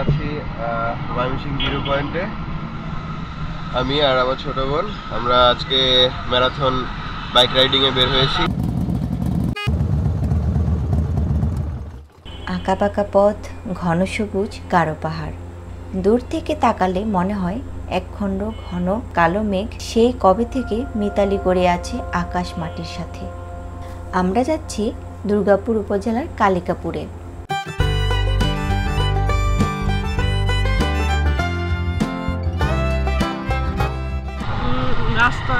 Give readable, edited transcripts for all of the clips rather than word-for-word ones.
আছি ময়মনসিংহ জিরো পয়েন্টে। আমি আর আমার ছোট বোন আমরা আজকে ম্যারাথন বাইক রাইডিংয়ে বের হয়েছি। আঁকাবাঁকা পথ, ঘন সবুজ গাঢ় পাহাড়। দূর থেকে তাকালে মনে হয় একখণ্ড ঘন কালো মেঘ সেই কবে থেকে মিতালি করে আছে আকাশ মাটির সাথে। আমরা যাচ্ছি দুর্গাপুর উপজেলার কালিকাপুরে। রাস্তা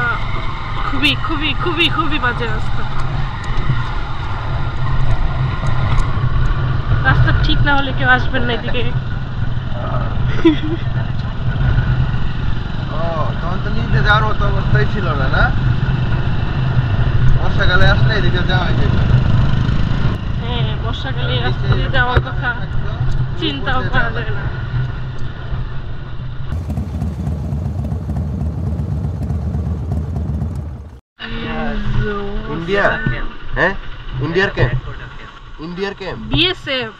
খুবই খুবই খুবই খুবই বাজে রাস্তা। রাস্তা ঠিক না হলে কেউ আসবেন না এদিকে। তখন তো নিচে যাওয়ার মতো অবস্থাই ছিল না, না? বর্ষাকালে আসলে এদিকে যাওয়া যেত। হ্যাঁ, বর্ষাকালে রাস্তা দিয়ে যাওয়ার কথা চিন্তাও করা যায় না। ইন্ডিয়া, হ্যাঁ, ইন্ডিয়ার ক্যাম্প, ইন্ডিয়ার ক্যাম্প, বিএসএফ।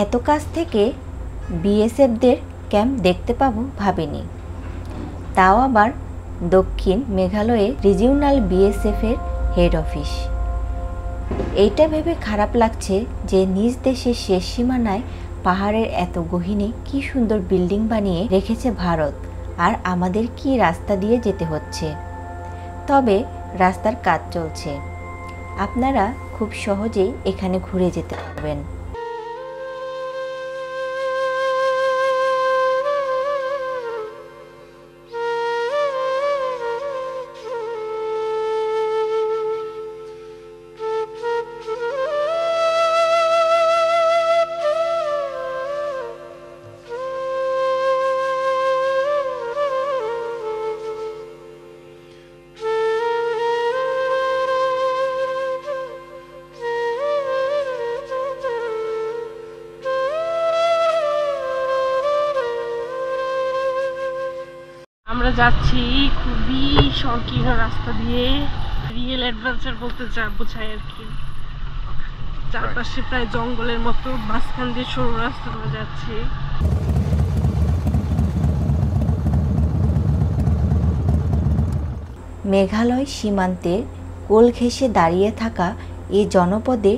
এত কাছ থেকে বিএসএফদের ক্যাম্প দেখতে পাবো ভাবিনি, তাও আবার দক্ষিণ মেঘালয়ে রিজিওনাল বিএসএফের হেড অফিস। এইটা ভেবে খারাপ লাগছে যে নিজ দেশের শেষ সীমানায় পাহাড়ের এত গহীনে কি সুন্দর বিল্ডিং বানিয়ে রেখেছে ভারত, আর আমাদের কি রাস্তা দিয়ে যেতে হচ্ছে। তবে রাস্তার কাজ চলছে, আপনারা খুব সহজেই এখানে ঘুরে যেতে পারবেন। আমরা যাচ্ছি খুবই সংকীর্ণ রাস্তা দিয়ে। রিয়েল অ্যাডভেঞ্চার বলতে যা বোঝায় আর কি। চারপাশে প্রায় জঙ্গলের মতো, মাঝখান দিয়ে সরু রাস্তা দিয়ে যাচ্ছি। মেঘালয় সীমান্তের কোল ঘেঁষে দাঁড়িয়ে থাকা এই জনপদে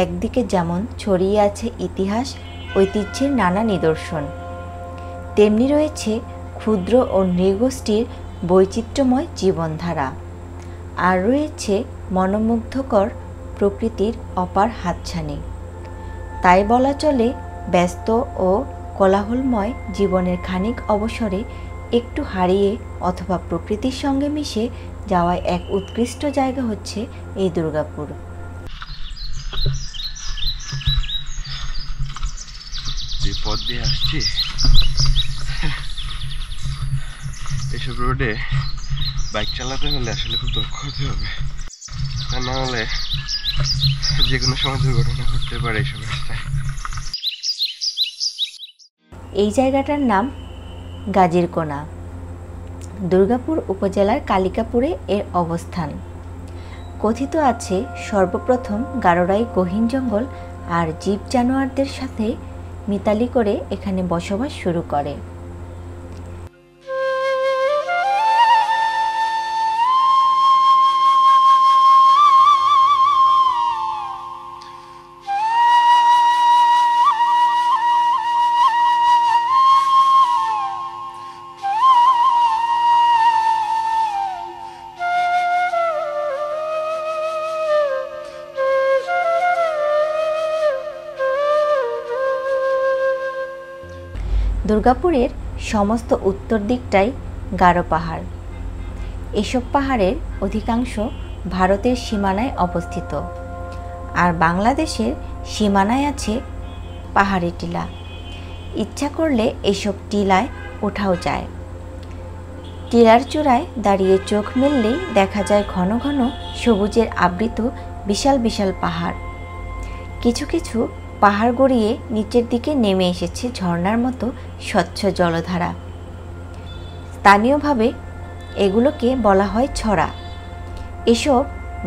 একদিকে যেমন ছড়িয়ে আছে ইতিহাস ঐতিহ্যের নানা নিদর্শন, তেমনি রয়েছে ক্ষুদ্র ও নৃগোষ্ঠীর বৈচিত্র্যময় জীবনধারা, আর রয়েছে মনোমুগ্ধকর প্রকৃতির অপার হাতছানি। তাই বলা চলে, ব্যস্ত ও কোলাহলময় জীবনের খানিক অবসরে একটু হারিয়ে অথবা প্রকৃতির সঙ্গে মিশে যাওয়ার এক উৎকৃষ্ট জায়গা হচ্ছে এই দুর্গাপুর। যে পথ দিয়ে আসছি, এসব রোডে বাইক চালাতে হলে আসলে খুব দক্ষ হতে হবে, তা না হলে যে কোনো সময় দুর্ঘটনা ঘটতে পারে এইসব রাস্তায়। এই জায়গাটার নাম গাজীরকোনা। দুর্গাপুর উপজেলার কালিকাপুরে এর অবস্থান। কথিত আছে সর্বপ্রথম গারোরাই গহীন জঙ্গল আর জীব জানোয়ারদের সাথে মিতালি করে এখানে বসবাস শুরু করে। দুর্গাপুরের সমস্ত উত্তর দিকটাই গারো পাহাড়। এসব পাহাড়ের অধিকাংশ ভারতের সীমানায় অবস্থিত, আর বাংলাদেশের সীমানায় আছে পাহাড়ি টিলা। ইচ্ছা করলে এসব টিলায় ওঠাও যায়। টিলার চূড়ায় দাঁড়িয়ে চোখ মেললেই দেখা যায় ঘন ঘন সবুজের আবৃত বিশাল বিশাল পাহাড়। কিছু কিছু পাহাড় গড়িয়ে নিচের দিকে নেমে এসেছে ঝর্ণার মতো স্বচ্ছ জলধারা। স্থানীয়ভাবে এগুলোকে বলা হয় ছড়া। এসব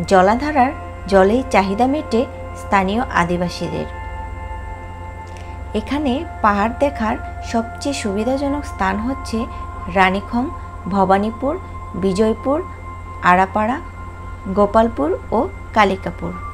জলাধারার জলের চাহিদা মেটে স্থানীয় আদিবাসীদের। এখানে পাহাড় দেখার সবচেয়ে সুবিধাজনক স্থান হচ্ছে রানীখং, ভবানীপুর, বিজয়পুর, আড়াপাড়া, গোপালপুর ও কালিকাপুর।